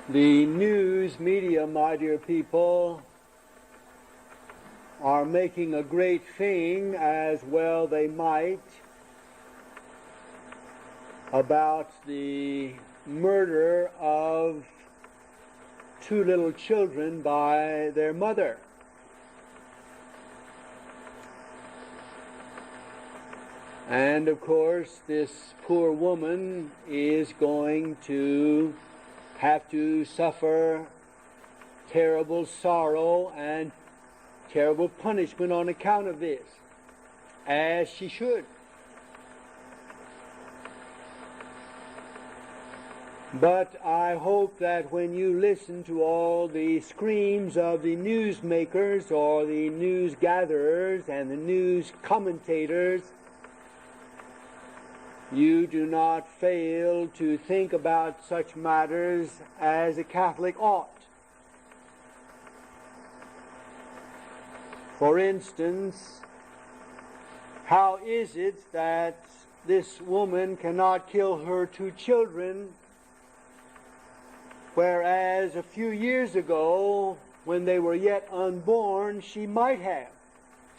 The news media, my dear people, are making a great thing, as well they might, about the murder of two little children by their mother. And of course, this poor woman is going to have to suffer terrible sorrow and terrible punishment on account of this, as she should. But I hope that when you listen to all the screams of the newsmakers or the news gatherers and the news commentators, you do not fail to think about such matters as a Catholic ought. For instance, how is it that this woman cannot kill her two children, whereas a few years ago, when they were yet unborn, she might have,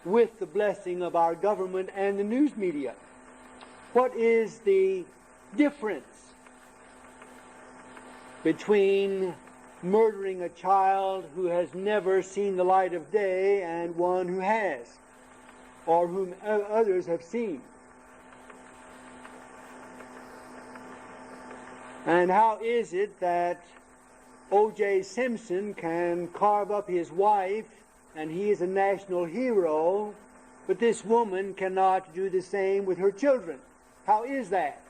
with the blessing of our government and the news media? What is the difference between murdering a child who has never seen the light of day and one who has, or whom others have seen? And how is it that O.J. Simpson can carve up his wife and he is a national hero, but this woman cannot do the same with her children? How is that?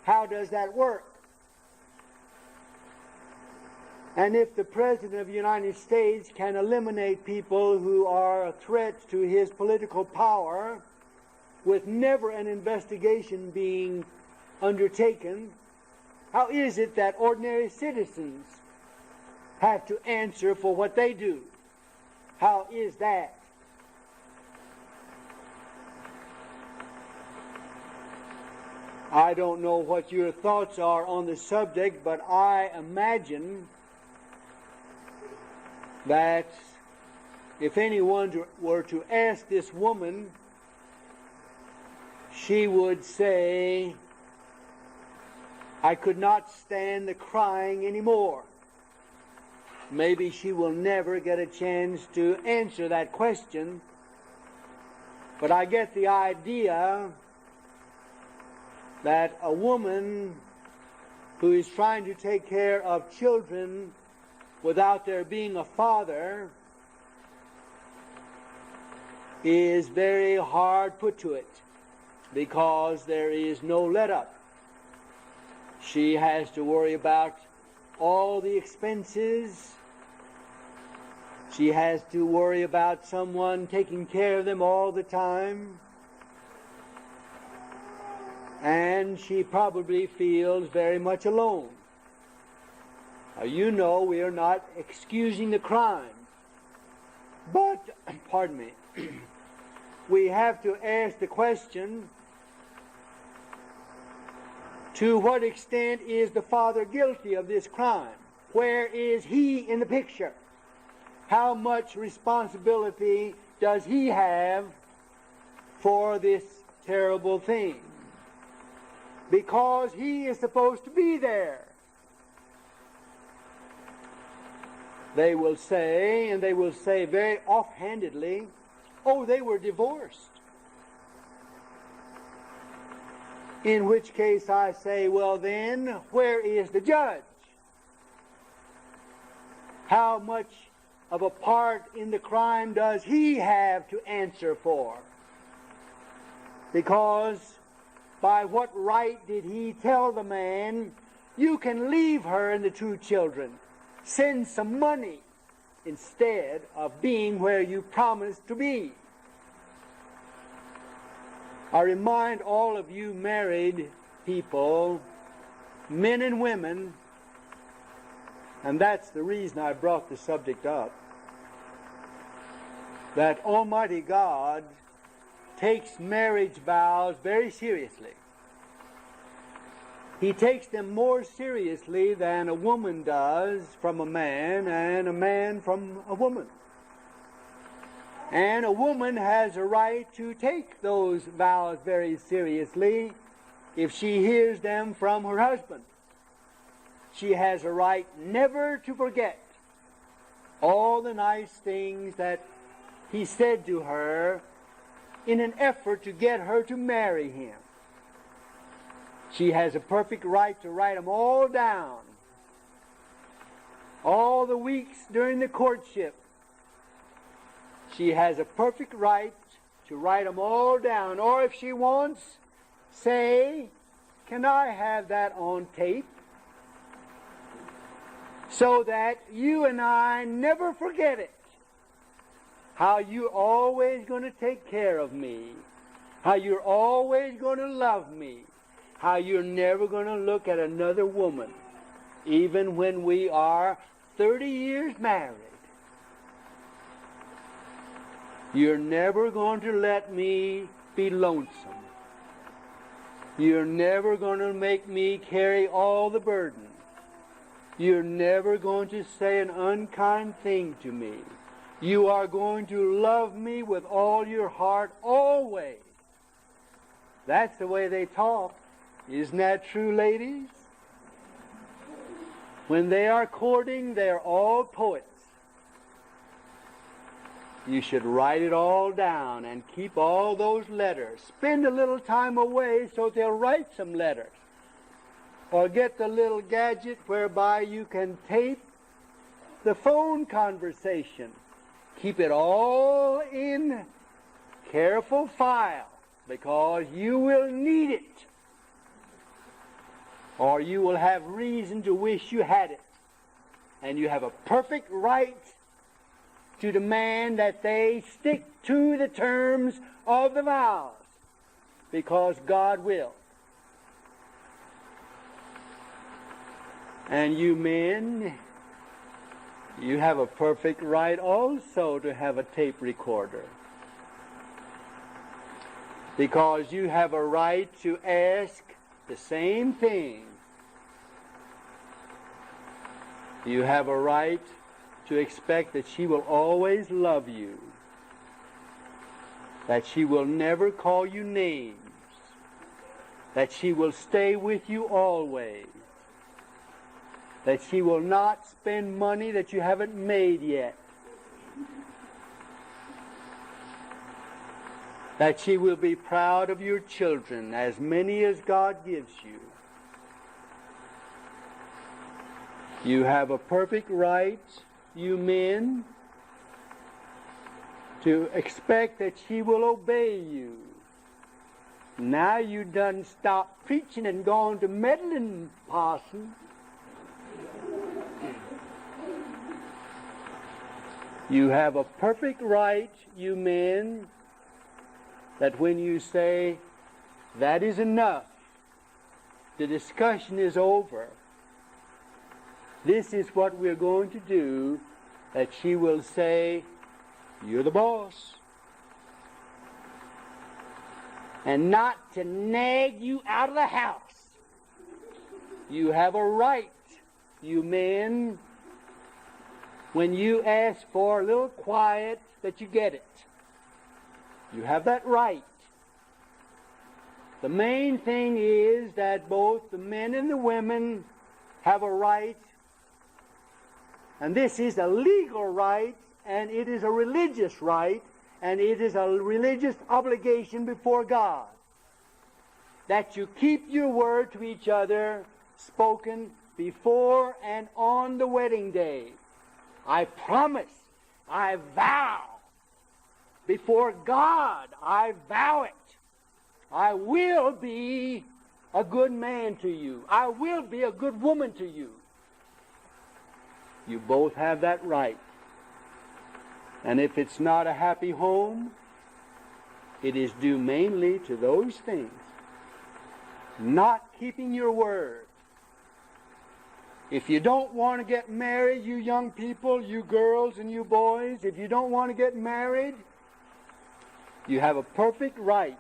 How does that work? And if the President of the United States can eliminate people who are a threat to his political power with never an investigation being undertaken, how is it that ordinary citizens have to answer for what they do? How is that? I don't know what your thoughts are on the subject, but I imagine that if anyone were to ask this woman, she would say, "I could not stand the crying anymore." Maybe she will never get a chance to answer that question, but I get the idea that a woman who is trying to take care of children without there being a father is very hard put to it, because there is no let-up. She has to worry about all the expenses. She has to worry about someone taking care of them all the time. And she probably feels very much alone. Now, you know, we are not excusing the crime, but, pardon me, we have to ask the question, to what extent is the father guilty of this crime? Where is he in the picture? How much responsibility does he have for this terrible thing? Because he is supposed to be there. They will say, and they will say very offhandedly, "Oh, they were divorced." In which case I say, well then, where is the judge? How much of a part in the crime does he have to answer for? Because by what right did he tell the man, "You can leave her and the two children, send some money," instead of being where you promised to be? I remind all of you married people, men and women, and that's the reason I brought the subject up, that Almighty God takes marriage vows very seriously. He takes them more seriously than a woman does from a man and a man from a woman. And a woman has a right to take those vows very seriously if she hears them from her husband. She has a right never to forget all the nice things that he said to her in an effort to get her to marry him. She has a perfect right to write them all down. All the weeks during the courtship, she has a perfect right to write them all down. Or if she wants, say, can I have that on tape? So that you and I never forget it. How you're always going to take care of me. How you're always going to love me. How you're never going to look at another woman, even when we are 30 years married. You're never going to let me be lonesome. You're never going to make me carry all the burden. You're never going to say an unkind thing to me. You are going to love me with all your heart always. That's the way they talk. Isn't that true, ladies? When they are courting, they're all poets. You should write it all down and keep all those letters. Spend a little time away so they'll write some letters. Or get the little gadget whereby you can tape the phone conversation. Keep it all in careful file because you will need it. Or you will have reason to wish you had it. And you have a perfect right to demand that they stick to the terms of the vows because God will. And you men, you have a perfect right also to have a tape recorder. Because you have a right to ask the same thing. You have a right to expect that she will always love you. That she will never call you names. That she will stay with you always. That she will not spend money that you haven't made yet. That she will be proud of your children, as many as God gives you. You have a perfect right, you men, to expect that she will obey you. Now you done stopped preaching and gone to meddling, parson. You have a perfect right, you men, that when you say, that is enough, the discussion is over, this is what we're going to do, that she will say, you're the boss. And not to nag you out of the house. You have a right, you men, when you ask for a little quiet, that you get it. You have that right. The main thing is that both the men and the women have a right, and this is a legal right, and it is a religious right, and it is a religious obligation before God, that you keep your word to each other spoken before and on the wedding day. I promise, I vow, before God, I vow it. I will be a good man to you. I will be a good woman to you. You both have that right. And if it's not a happy home, it is due mainly to those things. Not keeping your word. If you don't want to get married, you young people, you girls and you boys, if you don't want to get married, you have a perfect right.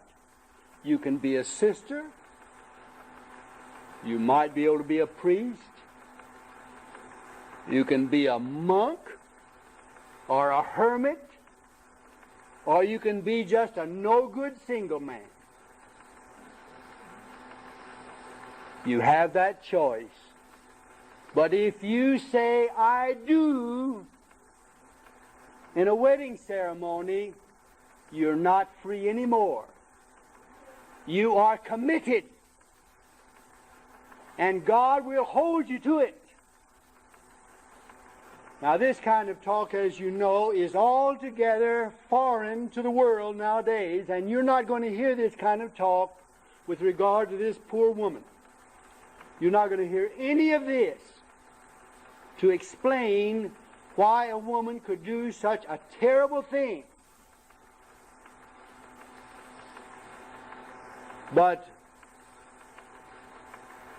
You can be a sister. You might be able to be a priest. You can be a monk or a hermit, or you can be just a no-good single man. You have that choice. But if you say, I do, in a wedding ceremony, you're not free anymore. You are committed. And God will hold you to it. Now, this kind of talk, as you know, is altogether foreign to the world nowadays, and you're not going to hear this kind of talk with regard to this poor woman. You're not going to hear any of this to explain why a woman could do such a terrible thing. But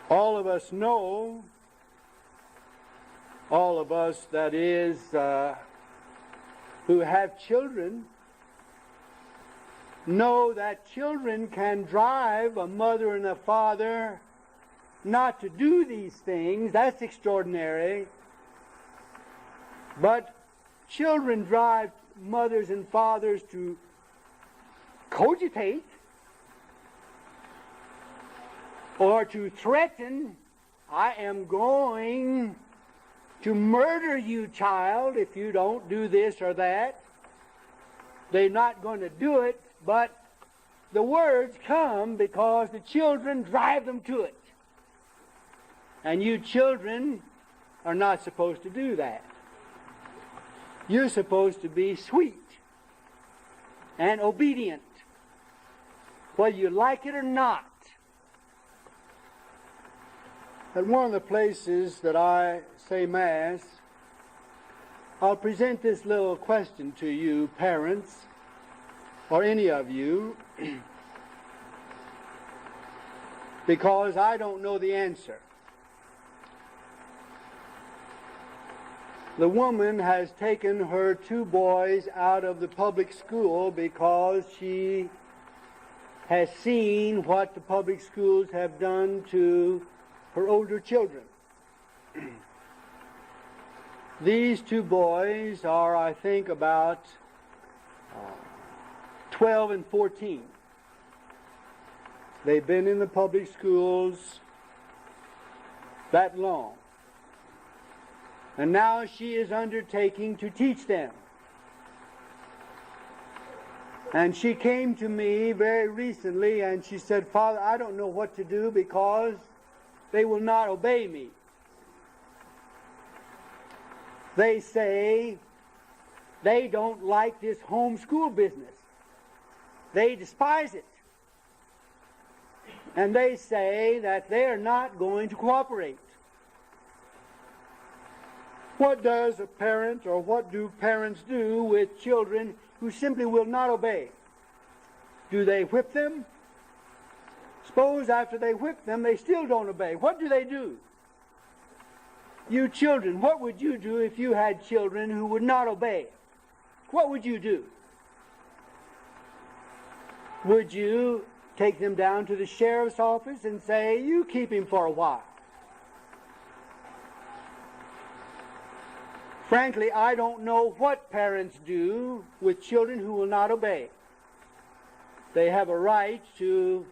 all of us know, all of us, that is, who have children, know that children can drive a mother and a father not to do these things. That's extraordinary. But children drive mothers and fathers to cogitate or to threaten, I am going to murder you, child, if you don't do this or that. They're not going to do it, but the words come because the children drive them to it. And you children are not supposed to do that. You're supposed to be sweet and obedient, whether you like it or not. At one of the places that I say Mass, I'll present this little question to you, parents, or any of you, because I don't know the answer. The woman has taken her 2 boys out of the public school because she has seen what the public schools have done to her older children. These 2 boys are, I think, about 12 and 14. They've been in the public schools that long. And now she is undertaking to teach them. And she came to me very recently and she said, Father, I don't know what to do because they will not obey me. They say they don't like this homeschool business. They despise it. And they say that they're not going to cooperate. What does a parent, or what do parents do with children who simply will not obey? Do they whip them? Suppose after they whip them, they still don't obey. What do they do? You children, what would you do if you had children who would not obey? What would you do? Would you take them down to the sheriff's office and say, you keep him for a while? Frankly, I don't know what parents do with children who will not obey. They have a right to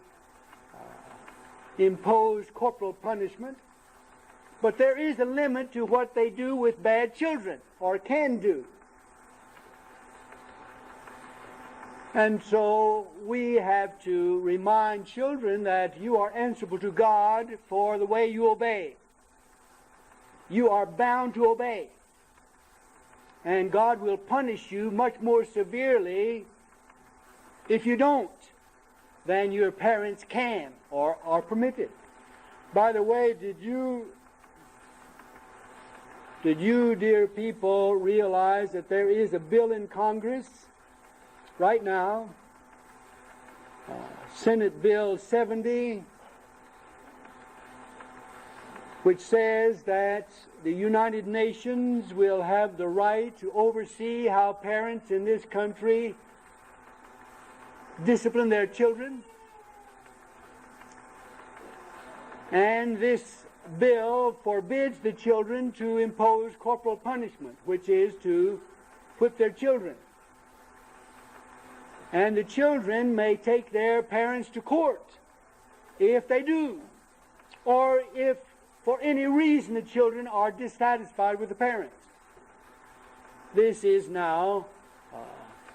impose corporal punishment, but there is a limit to what they do with bad children, or can do. And so we have to remind children that you are answerable to God for the way you obey. You are bound to obey. And God will punish you much more severely if you don't than your parents can or are permitted. By the way, did you, dear people, realize that there is a bill in Congress right now, Senate Bill 70, which says that the United Nations will have the right to oversee how parents in this country discipline their children? And this bill forbids the children to impose corporal punishment, which is to whip their children. And the children may take their parents to court if they do, or if for any reason the children are dissatisfied with the parents. This is now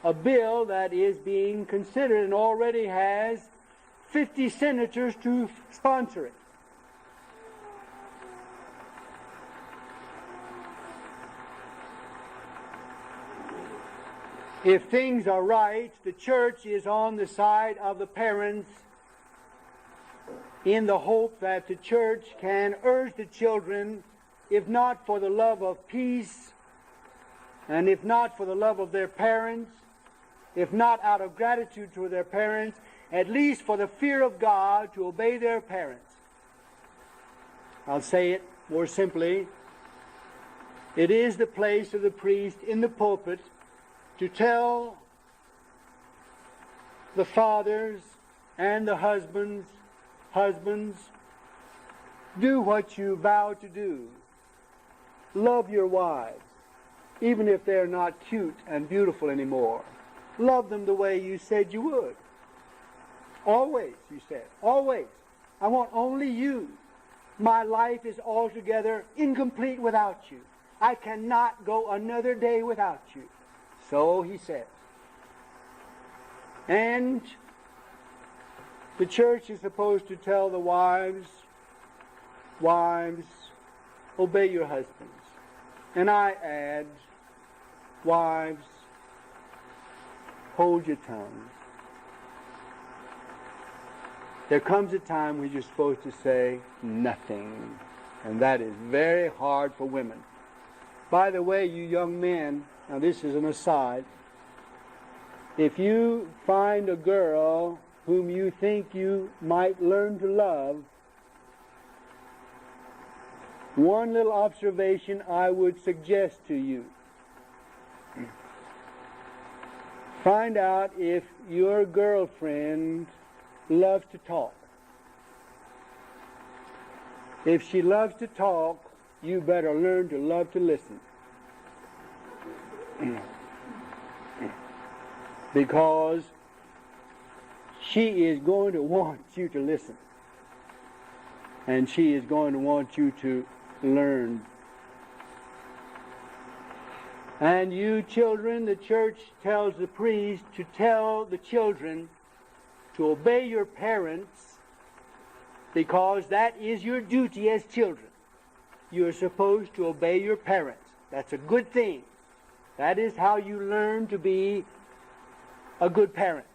a bill that is being considered and already has 50 senators to sponsor it. If things are right, the church is on the side of the parents in the hope that the church can urge the children, if not for the love of peace, and if not for the love of their parents, if not out of gratitude to their parents, at least for the fear of God, to obey their parents. I'll say it more simply. It is the place of the priest in the pulpit to tell the fathers and the husbands, do what you vow to do. Love your wives, even if they're not cute and beautiful anymore. Love them the way you said you would. Always, you said. Always. I want only you. My life is altogether incomplete without you. I cannot go another day without you. So he says. And the church is supposed to tell the wives, obey your husbands. And I add, wives, hold your tongues. There comes a time when you're supposed to say nothing. And that is very hard for women. By the way, you young men, now this is an aside, if you find a girl whom you think you might learn to love, one little observation I would suggest to you. Find out if your girlfriend loves to talk. If she loves to talk, you better learn to love to listen. Because she is going to want you to listen. And she is going to want you to learn. And you children, the church tells the priest to tell the children to obey your parents, because that is your duty as children. You are supposed to obey your parents. That's a good thing. That is how you learn to be a good parent.